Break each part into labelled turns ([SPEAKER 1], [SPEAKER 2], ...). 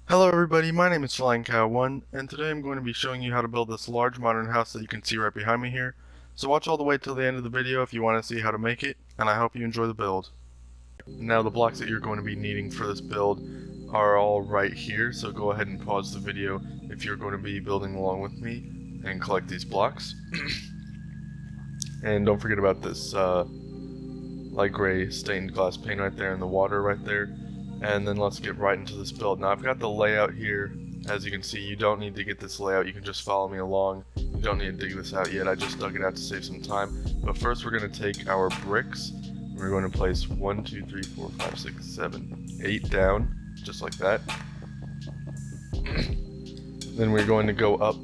[SPEAKER 1] Hello everybody, my name is Flying Cow 1, and today I'm going to be showing you how to build this large modern house that you can see right behind me here. So watch all the way till the end of the video if you want to see how to make it, and I hope you enjoy the build. Now the blocks that you're going to be needing for this build are all right here, so go ahead and pause the video if you're going to be building along with me and collect these blocks. And don't forget about this light gray stained glass pane right there and the water right there. And then let's get right into this build. Now I've got the layout here. As you can see, you don't need to get this layout, you can just follow me along. You don't need to dig this out yet, I just dug it out to save some time. But first we're going to take our bricks. We're going to place 1, 2, 3, 4, 5, 6, 7, 8 down, just like that. Then we're going to go up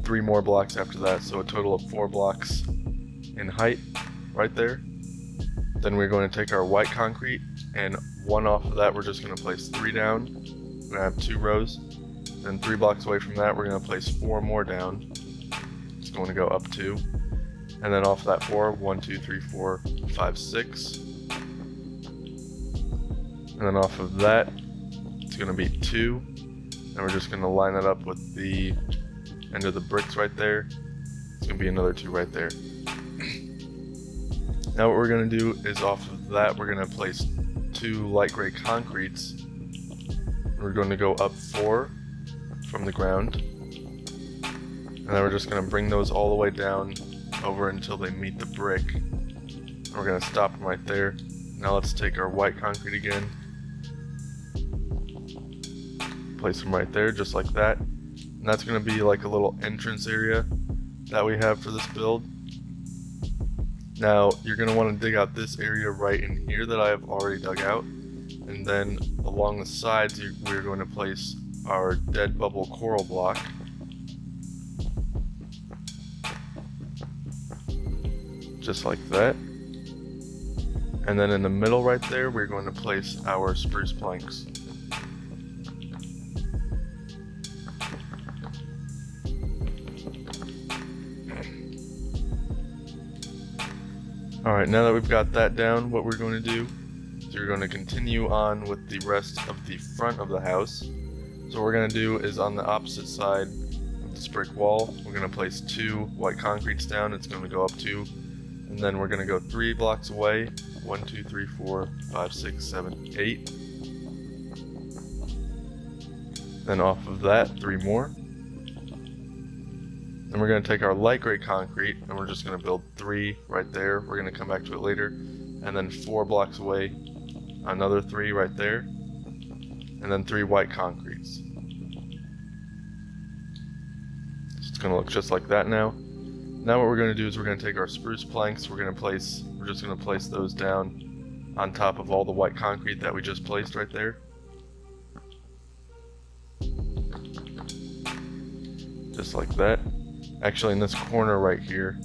[SPEAKER 1] 3 more blocks after that, so a total of 4 blocks in height right there. Then we're going to take our white concrete, and one off of that we're just going to place 3 down. We're going to have 2 rows. Then 3 blocks away from that we're going to place 4 more down. It's going to go up 2. And then off of that 4, 1, 2, 3, 4, 5, 6. And then off of that it's going to be 2. And we're just going to line that up with the end of the bricks right there. It's going to be another 2 right there. Now what we're going to do is off of that we're going to place 2 light gray concretes. We're going to go up 4 from the ground. And then we're just going to bring those all the way down over until they meet the brick. And we're going to stop them right there. Now let's take our white concrete again. Place them right there just like that. And that's going to be like a little entrance area that we have for this build. Now you're going to want to dig out this area right in here that I have already dug out, and then along the sides we're going to place our dead bubble coral block. Just like that. And then in the middle right there we're going to place our spruce planks. Alright, now that we've got that down, what we're going to do is we're going to continue on with the rest of the front of the house. So what we're going to do is on the opposite side of this brick wall, we're going to place 2 white concretes down. It's going to go up 2. And then we're going to go 3 blocks away. 1, 2, 3, 4, 5, 6, 7, 8. Then off of that, 3 more. Then we're going to take our light gray concrete and we're just going to build 3 right there. We're going to come back to it later. And then 4 blocks away, another 3 right there. And then 3 white concretes. So it's going to look just like that now. Now what we're going to do is we're going to take our spruce planks. We're just going to place those down on top of all the white concrete that we just placed right there. Just like that. Actually, in this corner right here,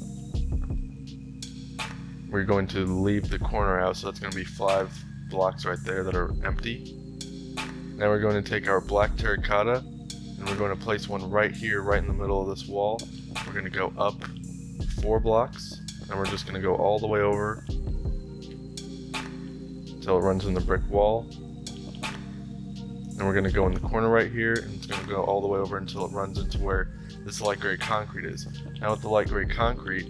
[SPEAKER 1] we're going to leave the corner out, so that's going to be 5 blocks right there that are empty. Now we're going to take our black terracotta, and we're going to place one right here, right in the middle of this wall. We're going to go up 4 blocks, and we're just going to go all the way over until it runs in the brick wall. And we're going to go in the corner right here, and it's going to go all the way over until it runs into where this light gray concrete is. Now with the light gray concrete,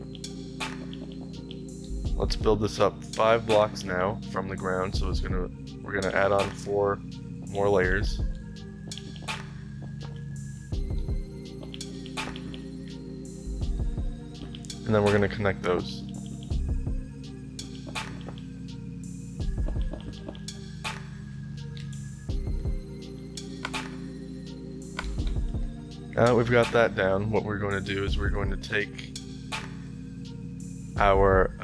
[SPEAKER 1] let's build this up 5 blocks now from the ground. So we're gonna add on 4 more layers. And then we're gonna connect those. Now that we've got that down, what we're going to do is we're going to take our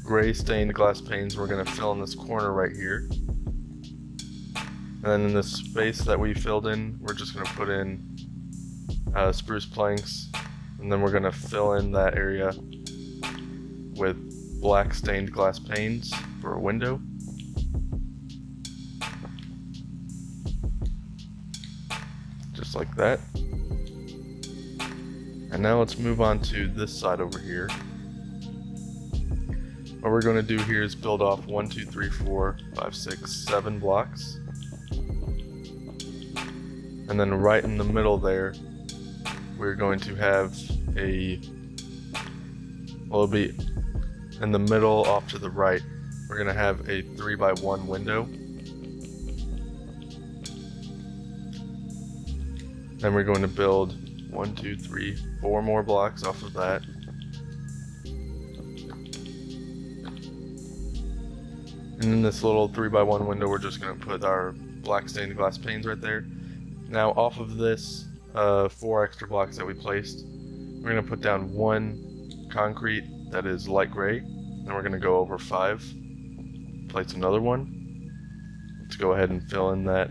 [SPEAKER 1] gray stained glass panes. We're going to fill in this corner right here. And then in this space that we filled in, we're just going to put in spruce planks. And then we're going to fill in that area with black stained glass panes for a window. Just like that. And now let's move on to this side over here. What we're going to do here is build off 1, 2, 3, 4, 5, 6, 7 blocks. And then right in the middle there, we're going to have it'll be in the middle off to the right, we're going to have a 3x1 window. Then we're going to build 1, 2, 3, 4 more blocks off of that. And in this little 3x1 window, we're just going to put our black stained glass panes right there. Now off of this 4 extra blocks that we placed, we're going to put down 1 concrete that is light gray. Then we're going to go over 5, place another one. Let's go ahead and fill in that.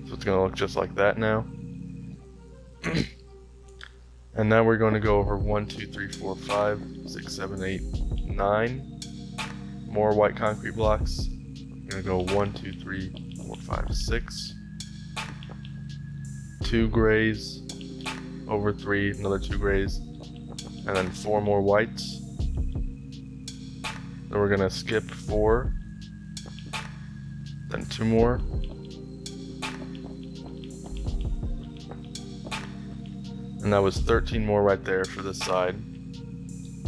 [SPEAKER 1] So it's going to look just like that now. And now we're going to go over 1, 2, 3, 4, 5, 6, 7, 8, 9 more white concrete blocks. We're going to go 1, 2, 3, 4, 5, 6. 2 grays, over 3, another 2 grays, and then 4 more whites. Then we're going to skip 4, then 2 more. And that was 13 more right there for this side. And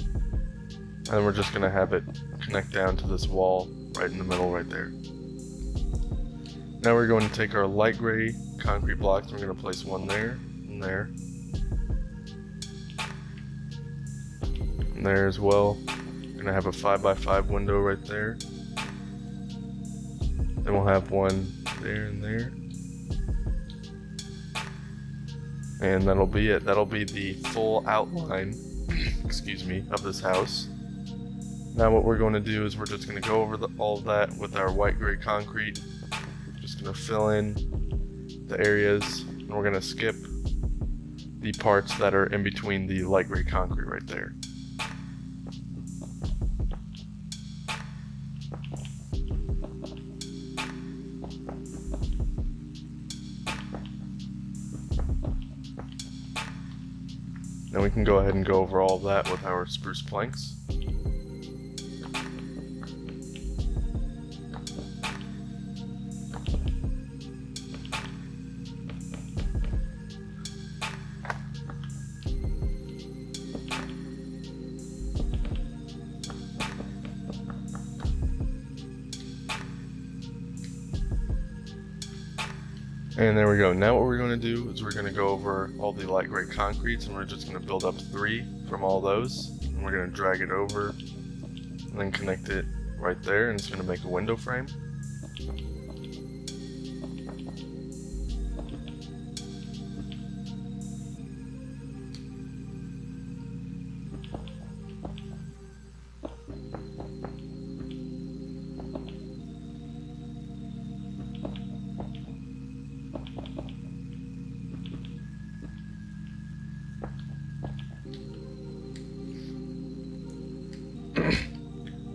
[SPEAKER 1] then we're just going to have it connect down to this wall right in the middle right there. Now we're going to take our light gray concrete blocks and we're going to place one there and there. And there as well. We're going to have a 5x5 window right there. Then we'll have one there and there. And that'll be it. That'll be the full outline, excuse me, of this house. Now what we're going to do is we're just going to go over all of that with our white gray concrete. Just going to fill in the areas, and we're going to skip the parts that are in between the light gray concrete right there. Then we can go ahead and go over all of that with our spruce planks. And there we go. Now what we're going to do is we're going to go over all the light gray concretes and we're just going to build up 3 from all those. And we're going to drag it over and then connect it right there, and it's going to make a window frame.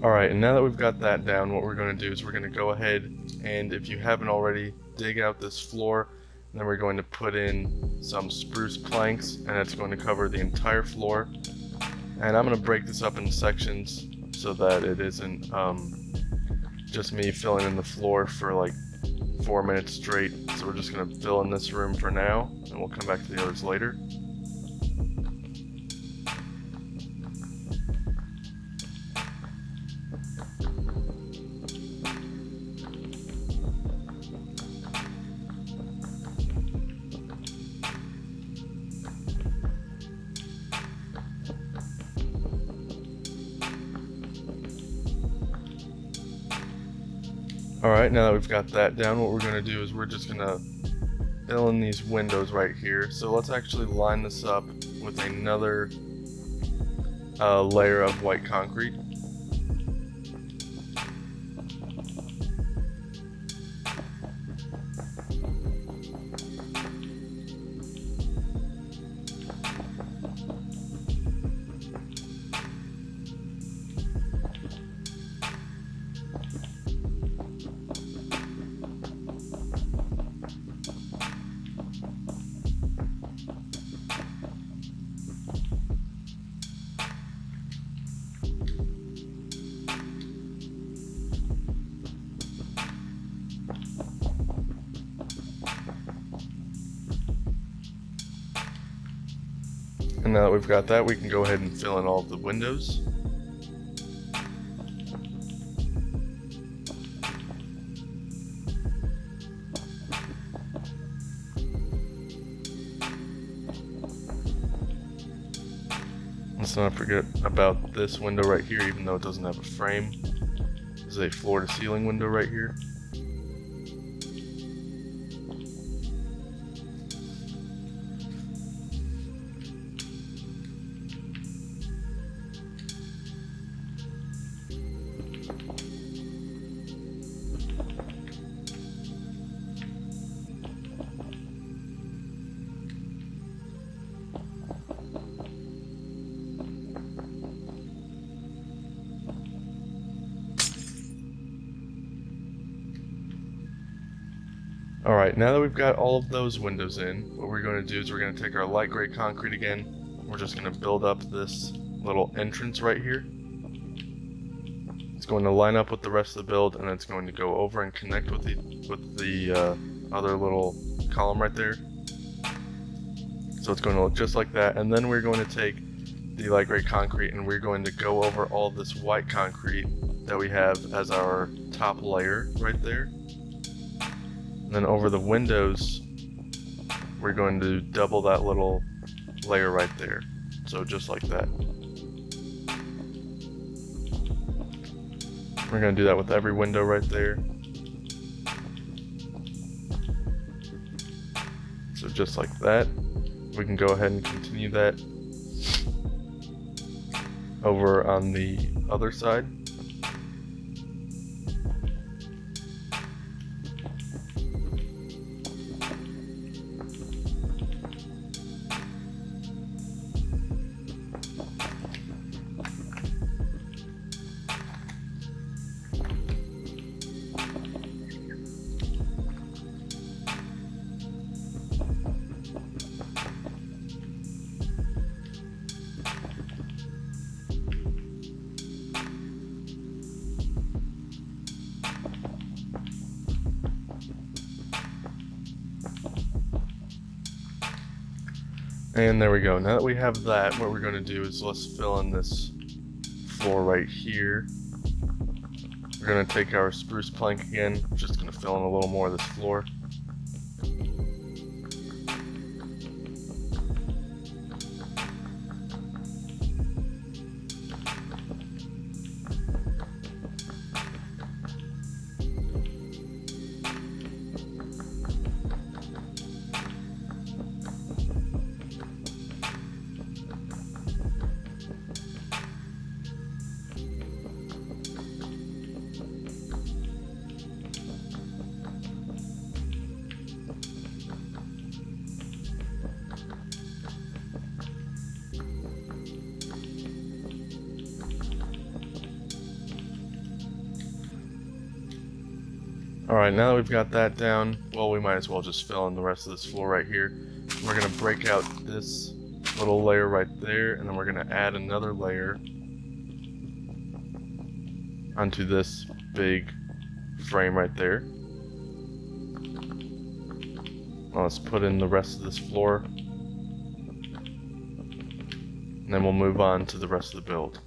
[SPEAKER 1] Alright, and now that we've got that down, what we're going to do is we're going to go ahead and, if you haven't already, dig out this floor, and then we're going to put in some spruce planks, and it's going to cover the entire floor. And I'm going to break this up in sections so that it isn't just me filling in the floor for like 4 minutes straight. So we're just going to fill in this room for now, and we'll come back to the others later. Alright, now that we've got that down, what we're going to do is we're just going to fill in these windows right here. So let's actually line this up with another layer of white concrete. And now that we've got that, we can go ahead and fill in all of the windows. Let's not forget about this window right here, even though it doesn't have a frame. This is a floor to ceiling window right here. Alright, now that we've got all of those windows in, what we're going to do is we're going to take our light gray concrete again. We're just going to build up this little entrance right here. It's going to line up with the rest of the build, and it's going to go over and connect with the other little column right there. So it's going to look just like that, and then we're going to take the light gray concrete and we're going to go over all this white concrete that we have as our top layer right there. And then over the windows, we're going to double that little layer right there. So just like that. We're going to do that with every window right there. So just like that. We can go ahead and continue that over on the other side. And there we go. Now that we have that, what we're going to do is let's fill in this floor right here. We're going to take our spruce plank again. I'm just going to fill in a little more of this floor. Alright, now that we've got that down, well, we might as well just fill in the rest of this floor right here. We're going to break out this little layer right there, and then we're going to add another layer onto this big frame right there. Well, let's put in the rest of this floor, and then we'll move on to the rest of the build.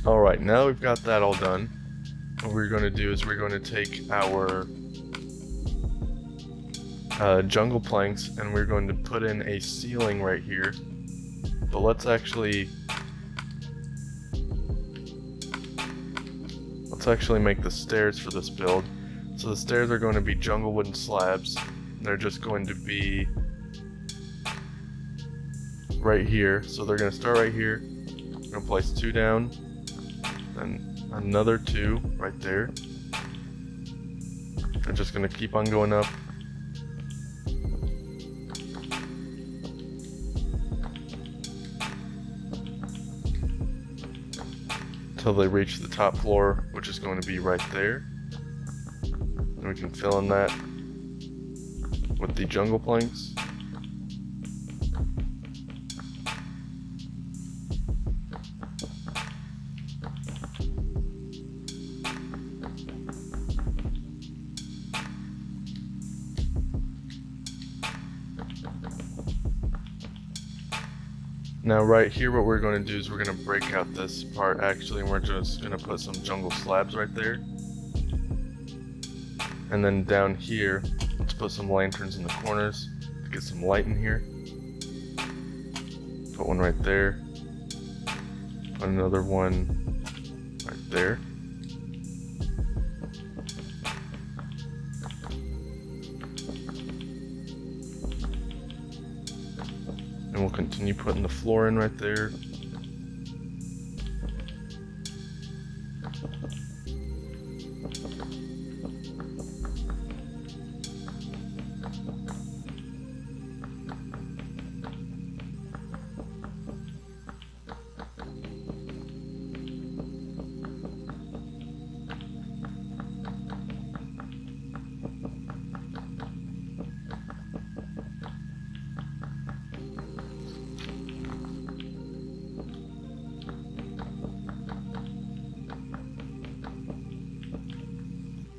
[SPEAKER 1] Alright, now we've got that all done, what we're going to do is we're going to take our jungle planks and we're going to put in a ceiling right here. But let's actually make the stairs for this build. So the stairs are going to be jungle wooden slabs. They're just going to be right here. So they're going to start right here. We're going to place 2 down. And another 2 right there. They're just going to keep on going up. Until they reach the top floor, which is going to be right there. And We can fill in that with the jungle planks. Now right here what we're going to do is we're going to break out this part actually, and we're just going to put some jungle slabs right there. And then down here, let's put some lanterns in the corners to get some light in here. Put one right there. Put another one right there. And we'll continue putting the floor in right there.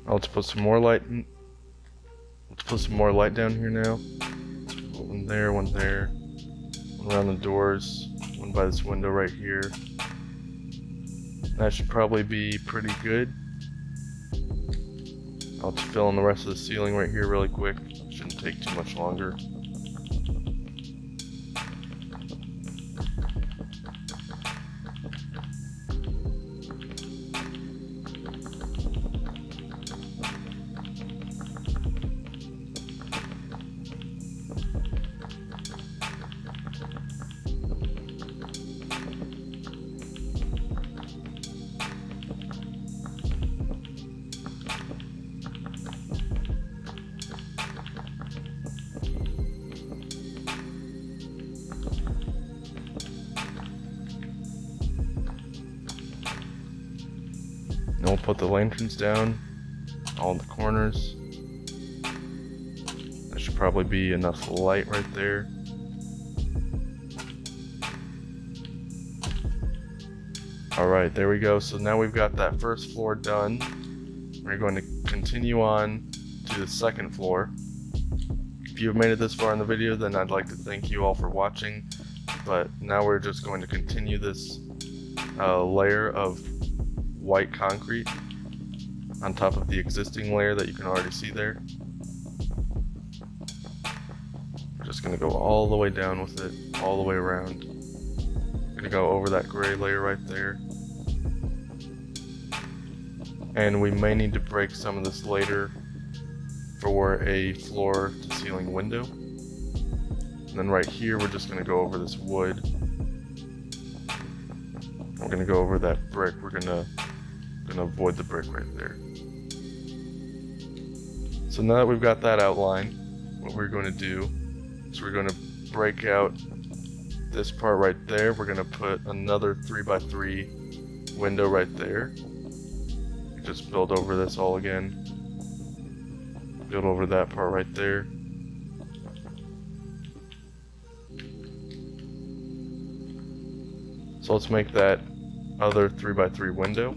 [SPEAKER 1] Let's put some more light in. Let's put some more light down here now. Put one there, one around the doors, one by this window right here. That should probably be pretty good. I'll just fill in the rest of the ceiling right here really quick. Shouldn't take too much longer. And we'll put the lanterns down, all in the corners. That should probably be enough light right there. Alright, there we go. So now we've got that first floor done. We're going to continue on to the second floor. If you've made it this far in the video, then I'd like to thank you all for watching. But now we're just going to continue this layer of white concrete on top of the existing layer that you can already see there. We're just going to go all the way down with it, all the way around. We're going to go over that gray layer right there. And we may need to break some of this later for a floor to ceiling window. And then right here we're just going to go over this wood. We're going to go over that brick. We're going to avoid the brick right there. So now that we've got that outline, what we're going to do is we're going to break out this part right there. We're going to put another 3x3 window right there. Just build over this all again. Build over that part right there. So let's make that other 3x3 window.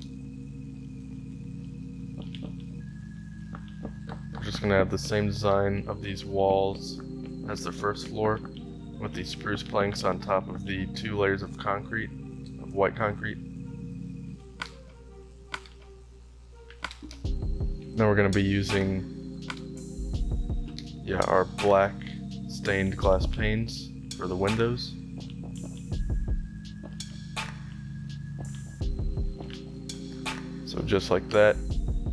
[SPEAKER 1] We're just going to have the same design of these walls as the first floor, with these spruce planks on top of the 2 layers of concrete, of white concrete. Now we're going to be using our black stained glass panes for the windows. So just like that.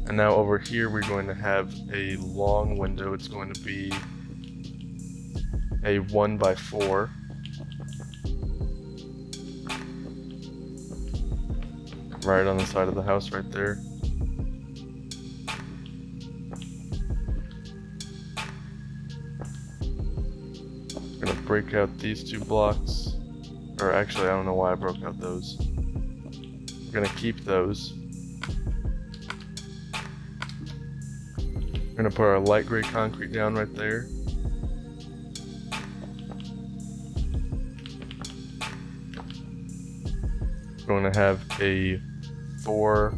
[SPEAKER 1] And now over here we're going to have a long window. It's going to be a 1x4. Right on the side of the house right there. I'm gonna break out these 2 blocks. Or actually, I don't know why I broke out those. We're gonna keep those. We're gonna put our light gray concrete down right there. We're going to have a 4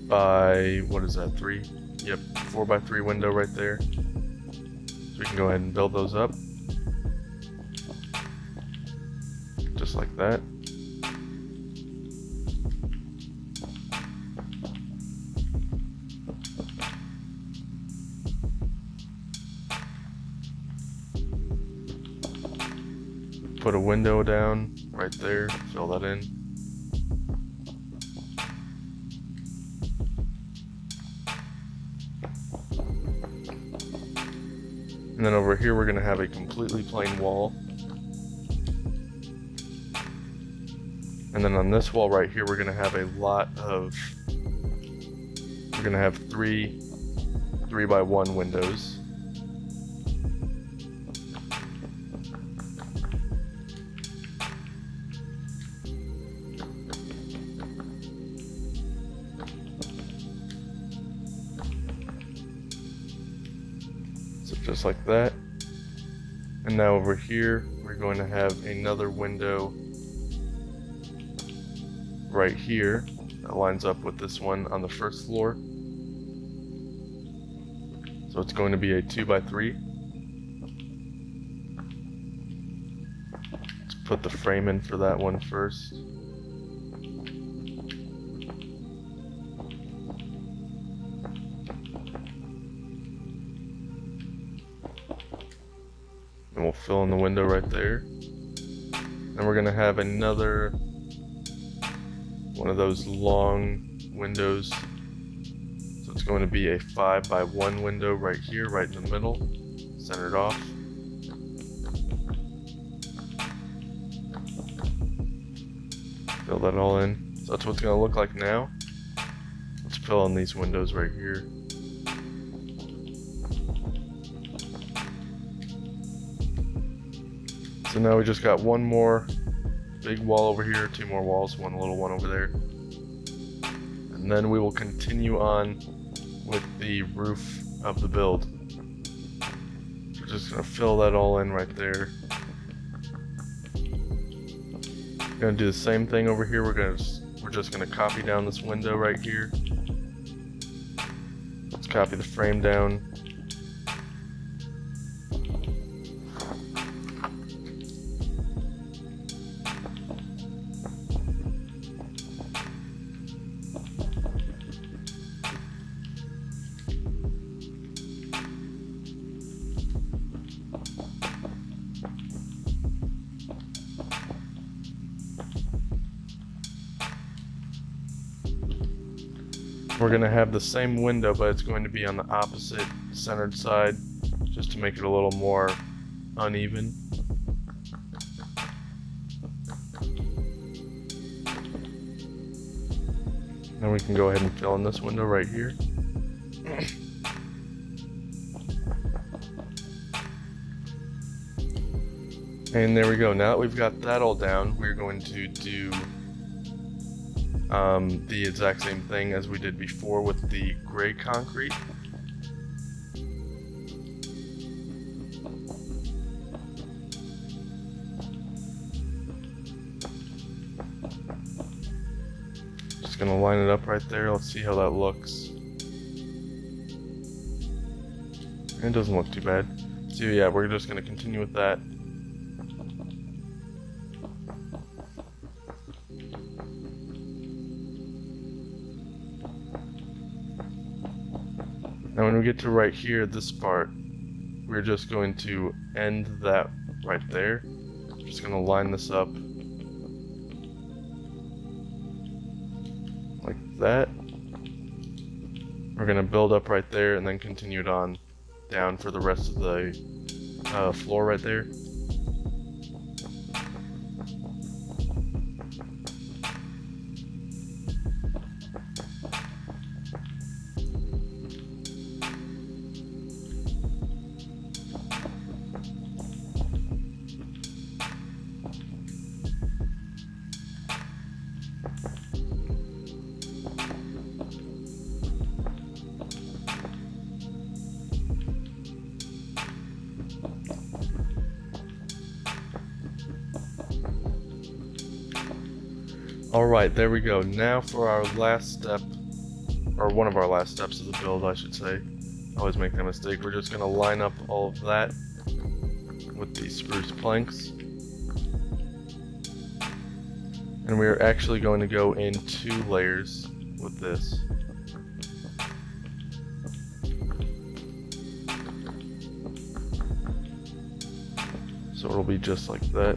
[SPEAKER 1] by, what is that, 3? Yep, 4 by 3 window right there. So we can go ahead and build those up. Just like that. Put a window down right there, fill that in. And then over here we're going to have a completely plain wall. And then on this wall right here we're going to have a lot of, we're going to have 3 by 1 windows. Just like that. And now over here we're going to have another window right here that lines up with this one on the first floor. So it's going to be a 2 by 3. Let's put the frame in for that one first. And we'll fill in the window right there. And we're going to have another one of those long windows. So it's going to be a 5 by 1 window right here, right in the middle, centered off. Fill that all in. So that's what it's going to look like now. Let's fill in these windows right here. So now we just got one more big wall over here, 2 more walls, one little one over there. And then we will continue on with the roof of the build. We're just going to fill that all in right there. We're going to do the same thing over here. We're just going to copy down this window right here. Let's copy the frame down. We're going to have the same window, but it's going to be on the opposite centered side, just to make it a little more uneven. Then we can go ahead and fill in this window right here. And there we go. Now that we've got that all down, we're going to do the exact same thing as we did before with the gray concrete. Just gonna line it up right there. Let's see how that looks. It doesn't look too bad. So yeah, we're just gonna continue with that. Now when we get to right here, this part, we're just going to end that right there. Just going to line this up like that. We're going to build up right there and then continue it on down for the rest of the floor right there. Alright, there we go. Now for our last step, or one of our last steps of the build, I should say. I always make that mistake. We're just going to line up all of that with these spruce planks. And we're actually going to go in 2 layers with this. So it'll be just like that.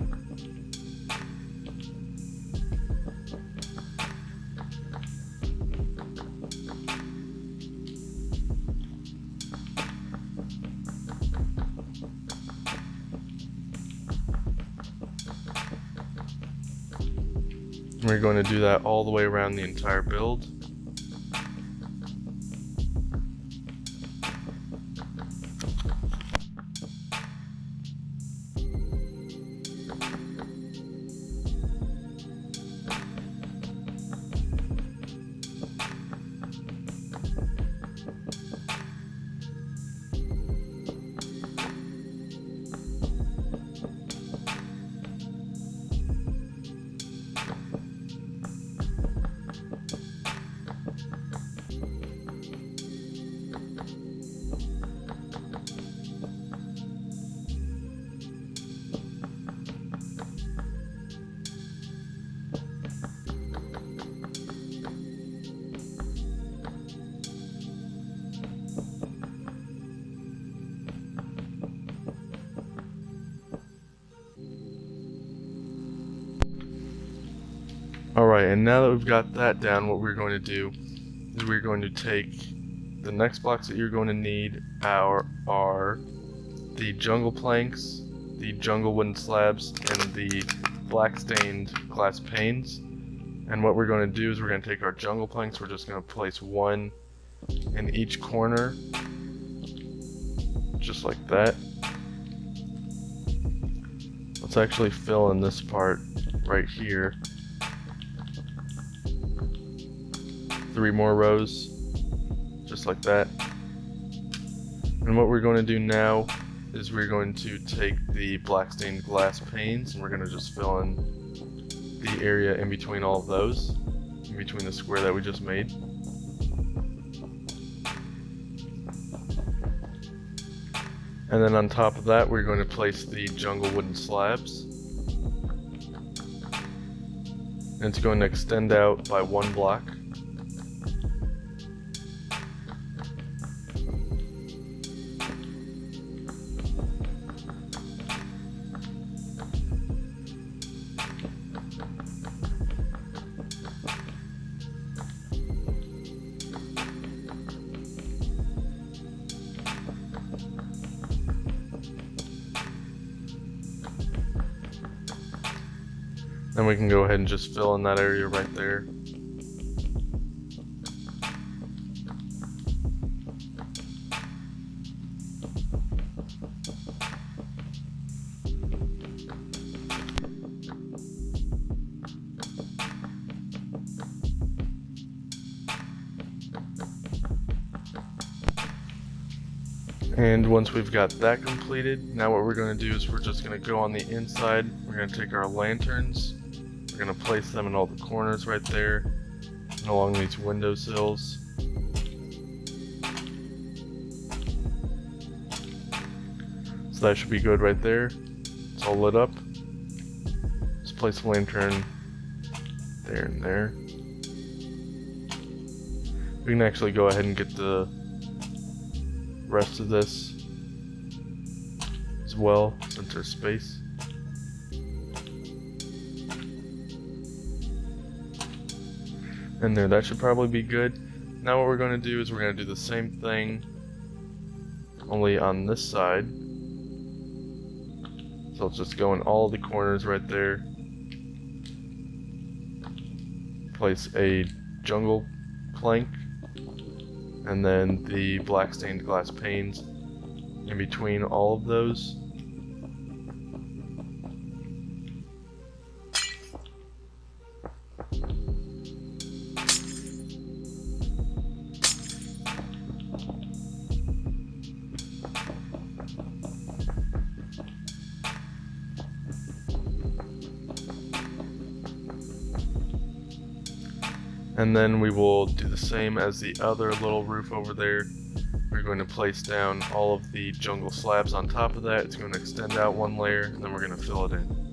[SPEAKER 1] We're going to do that all the way around the entire build. Alright, and now that we've got that down, what we're going to do is we're going to take the next blocks that you're going to need are the jungle planks, the jungle wooden slabs, and the black stained glass panes. And what we're going to do is we're going to take our jungle planks, we're just going to place one in each corner, just like that. Let's actually fill in this part right here. 3 more rows, just like that. And what we're going to do now is we're going to take the black stained glass panes and we're going to just fill in the area in between all of those, in between the square that we just made. And then on top of that, we're going to place the jungle wooden slabs. And it's going to extend out by 1 block. Then we can go ahead and just fill in that area right there. And once we've got that completed, now what we're going to do is we're just going to go on the inside. We're going to take our lanterns. We're going to place them in all the corners right there and along these windowsills. So that should be good right there. It's all lit up. Just place a lantern there and there. We can actually go ahead and get the rest of this as well, since there's space. And there, that should probably be good. Now what we're going to do is we're going to do the same thing, only on this side. So let's just go in all the corners right there. Place a jungle plank, and then the black stained glass panes in between all of those. And then we will do the same as the other little roof over there. We're going to place down all of the jungle slabs on top of that. It's going to extend out one layer, and then we're going to fill it in.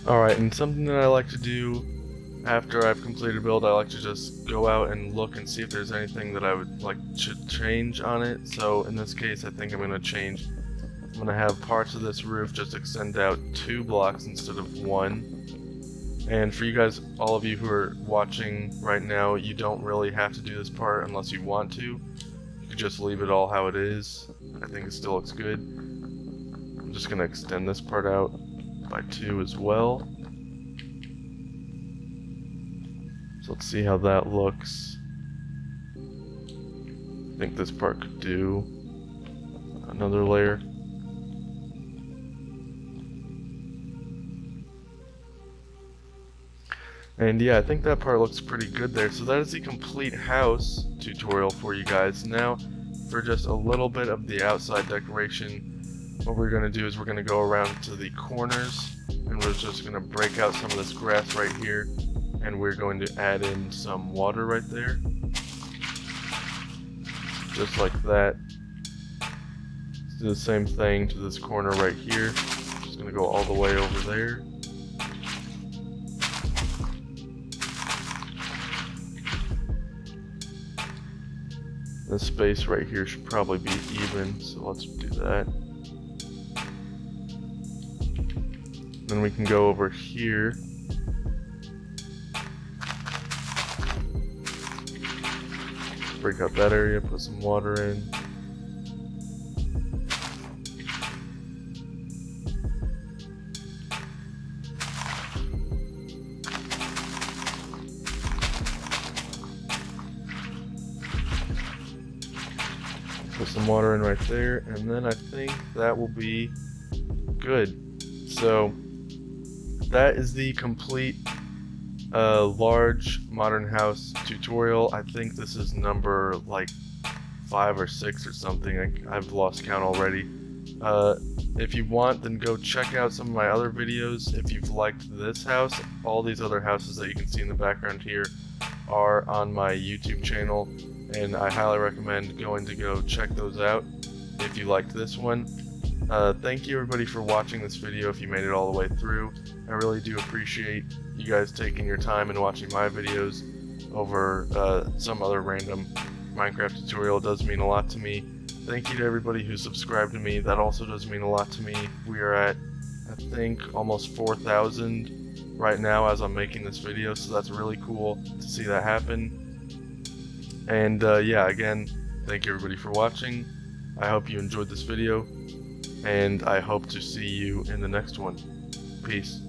[SPEAKER 1] Alright, and something that I like to do after I've completed a build, I like to just go out and look and see if there's anything that I would like to change on it. So in this case, I think I'm going to have parts of this roof just extend out 2 blocks instead of 1. And for you guys, all of you who are watching right now, you don't really have to do this part unless you want to. You could just leave it all how it is. I think it still looks good. I'm just going to extend this part out by 2 as well. So let's see how that looks. I think this part could do another layer. And yeah, I think that part looks pretty good there. So that is the complete house tutorial for you guys. Now, for just a little bit of the outside decoration, what we're going to do is we're going to go around to the corners, and we're just going to break out some of this grass right here, and we're going to add in some water right there, just like that. Let's do the same thing to this corner right here. Just going to go all the way over there. This space right here should probably be even, so let's do that. Then we can go over here. Break out that area, put some water in. Put some water in right there, and then I think that will be good. So that is the complete large modern house tutorial. I think this is number like 5 or 6 or something. I've lost count already. If you want, then go check out some of my other videos. If you've liked this house, all these other houses that you can see in the background here are on my YouTube channel, and I highly recommend going to go check those out if you liked this one. Thank you everybody for watching this video if you made it all the way through. I really do appreciate you guys taking your time and watching my videos over some other random Minecraft tutorial. It does mean a lot to me. Thank you to everybody who subscribed to me. That also does mean a lot to me. We are at, I think, almost 4,000 right now as I'm making this video, so that's really cool to see that happen. And yeah, again, thank you everybody for watching. I hope you enjoyed this video, and I hope to see you in the next one. Peace.